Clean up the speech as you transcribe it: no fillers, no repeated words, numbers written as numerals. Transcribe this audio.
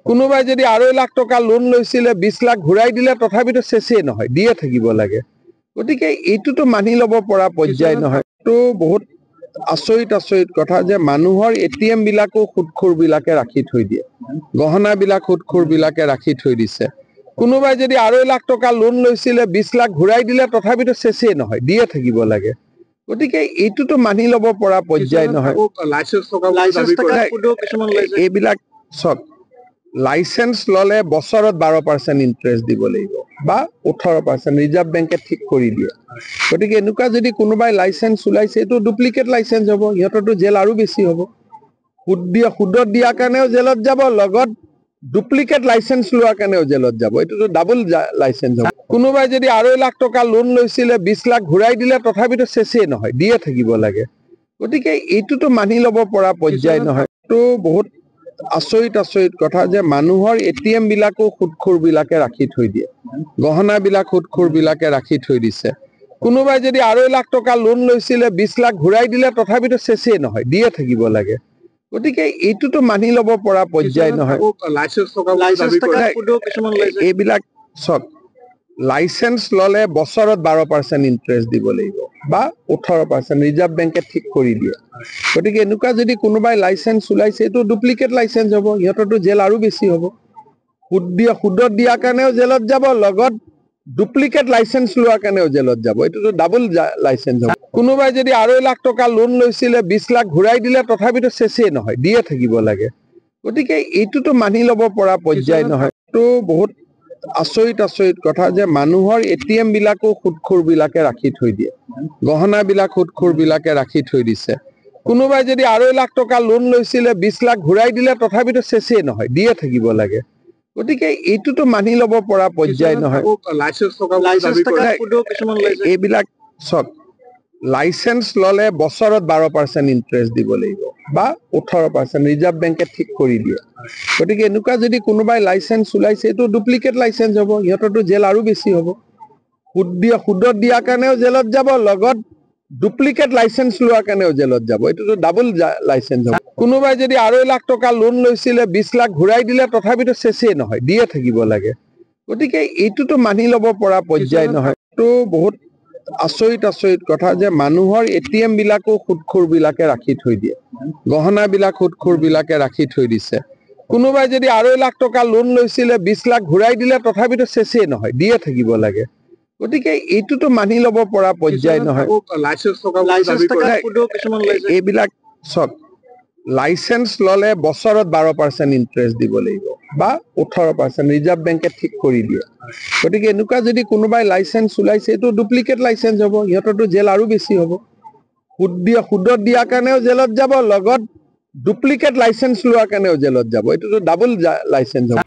কোনোবাই যদি 2.5 লাখ টকা লোন লৈছিলে 20 লাখ ঘূৰাই দিলে তথাপিতো চেচেই নহয়, দিয়ে থাকিব লাগে। গতিকে এইটোতো মানি ল'ব পৰা পৰ্যায় নহয়। তো বহুত আচৰিত কথা যে মানুহৰ এটিএম বিলাকো সুদখোৰ বিলাকে ৰাখি থৈ দিয়ে, গহনা বিলাক সুদখোৰ বিলাকে ৰাখি থৈ দিছে। কোনোবাই যদি 2.5 লাখ টকা লোন লৈছিলে 20 লাখ ঘূৰাই দিলে তথাপিতো চেচেই নহয়, দিয়ে থাকিব লাগে। গতিকে এইটোতো মানি ল'ব পৰা পৰ্যায় নহয়। এইবিলাক চক লাইসেন্স ললে বছৰত 12% ইন্টাৰেস্ট দিব লাগিব বা 18% ৰিজাৰ্ভ ব্যাংকে ঠিক কৰি দিয়ে। গতিকে এনেকুৱা যদি কোনোবাই লাইসেন্স ওলাইছে এইটো ডুপ্লিকেট লাইসেন্স হ'ব, ইহঁতৰতো জেল আৰু বেছি হ'ব। সুদত দিয়া কাৰণেও জেলত যাব, লগত ডুপ্লিকেট লাইসেন্স লোৱাৰ কাৰণেও জেলত যাব। এইটোতো ডাবল লাইসেন্স হ'ব। কোনোবাই যদি 2.5 লাখ টকা লোন লৈছিলে 20 লাখ ঘূৰাই দিলে তথাপিতো চেচেই নহয়, দিয়ে থাকিব লাগে। গতিকে এইটোতো মানি ল'ব পৰা পৰ্যায় নহয়। তো বহুত আচৰিত কথা যে মানুহৰ এটিএম বিলাকো সুদখোৰ বিলাকে ৰাখি থৈ দিয়ে, গহনা বিলাক সুদখোৰ বিলাকে ৰাখি থৈ দিছে। কোনোবাই যদি 2.5 লাখ টকা লোন লৈছিলে 20 লাখ ঘূৰাই দিলে তথাপিতো চেচেই নহয়, দিয়ে থাকিব লাগে। গতিকে এইটোতো মানি ল'ব পৰা পৰ্যায় নহয়। এইবিলাক চক লাইসেন্স ললে বছৰত 12% ইন্টাৰেস্ট দিব লাগিব বা 18% ৰিজাৰ্ভ ব্যাংকে ঠিক কৰি দিয়ে। গতিকে এনেকুৱা যদি কোনোবাই লাইসেন্স ওলাইছে এইটো ডুপ্লিকেট লাইসেন্স হ'ব, ইহঁতৰতো জেল আৰু বেছি হ'ব। সুদত দিয়া কাৰণেও জেলত যাব, লগত ডুপ্লিকেট লাইসেন্স লোৱাৰ কাৰণেও জেলত যাব। এইটোতো ডাবল লাইসেন্স হ'ব। কোনোবাই যদি 2.5 লাখ টকা লোন লৈছিলে 20 লাখ ঘূৰাই দিলে তথাপিতো চেচেই নহয়, দিয়ে থাকিব লাগে। গতিকে এইটোতো মানি ল'ব পৰা পৰ্যায় নহয়। তো বহুত আচৰিত কথা যে মানুহৰ এটিএম বিলাকো সুদখোৰ বিলাকে ৰাখি থৈ দিয়ে, গহনা বিলাক সুদখোৰ বিলাকে ৰাখি থৈ দিছে। কোনোবাই যদি 2.5 লাখ টকা লোন লৈছিলে 20 লাখ ঘূৰাই দিলে তথাপিতো চেচেই নহয়, দিয়ে থাকিব লাগে। গতিকে এইটোতো মানি ল'ব পৰা পৰ্যায় নহয়। এইবিলাক চক লাইসেন্স ললে বছৰত 12% ইন্টাৰেস্ট দিব লাগিব বা 18% ৰিজাৰ্ভ ব্যাংকে ঠিক কৰি দিয়ে। গতিকে এনেকুৱা যদি কোনোবাই লাইসেন্স ওলাইছে এইটো ডুপ্লিকেট লাইসেন্স হ'ব, ইহঁতৰতো জেল আৰু বেছি হ'ব। সুদত দিয়া কাৰণেও জেলত যাব, লগত ডুপ্লিকেট লাইসেন্স লোৱাৰ কাৰণেও জেলত যাব। এইটোতো ডাবল লাইসেন্স হ'ব। কোনোবাই যদি 2.5 লাখ টকা লোন লৈছিলে 20 লাখ ঘূৰাই দিলে তথাপিতো চেচেই নহয়, দিয়ে থাকিব লাগে। গতিকে এইটোতো মানি ল'ব পৰা পৰ্যায় নহয়। তো বহুত আচৰিত কথা যে মানুহৰ এটিএম বিলাকো সুদখোৰ বিলাকে ৰাখি থৈ দিয়ে, গহনা বিলাক সুদখোৰ বিলাকে ৰাখি থৈ দিছে। কোনোবাই যদি 2.5 লাখ টকা লোন লৈছিলে 20 লাখ ঘূৰাই দিলে তথাপিতো চেচেই নহয়, দিয়ে থাকিব লাগে। গতিকে এইটোতো মানি ল'ব পৰা পৰ্যায় নহয়। এইবিলাক চক লাইসেন্স ললে বছৰত 12% ইন্টাৰেস্ট দিব লাগিব বা 18% ৰিজাৰ্ভ ব্যাংকে ঠিক কৰি দিয়ে। গতিকে এনেকুৱা যদি কোনোবাই লাইসেন্স ওলাইছে এইটো ডুপ্লিকেট লাইসেন্স হ'ব, ইহঁতৰতো জেল আৰু বেছি হ'ব। সুদত দিয়া কাৰণেও জেলত যাব, লগত ডুপ্লিকেট লাইসেন্স লোৱাৰ কাৰণেও জেলত যাব। এইটোতো ডাবল লাইসেন্স হ'ব।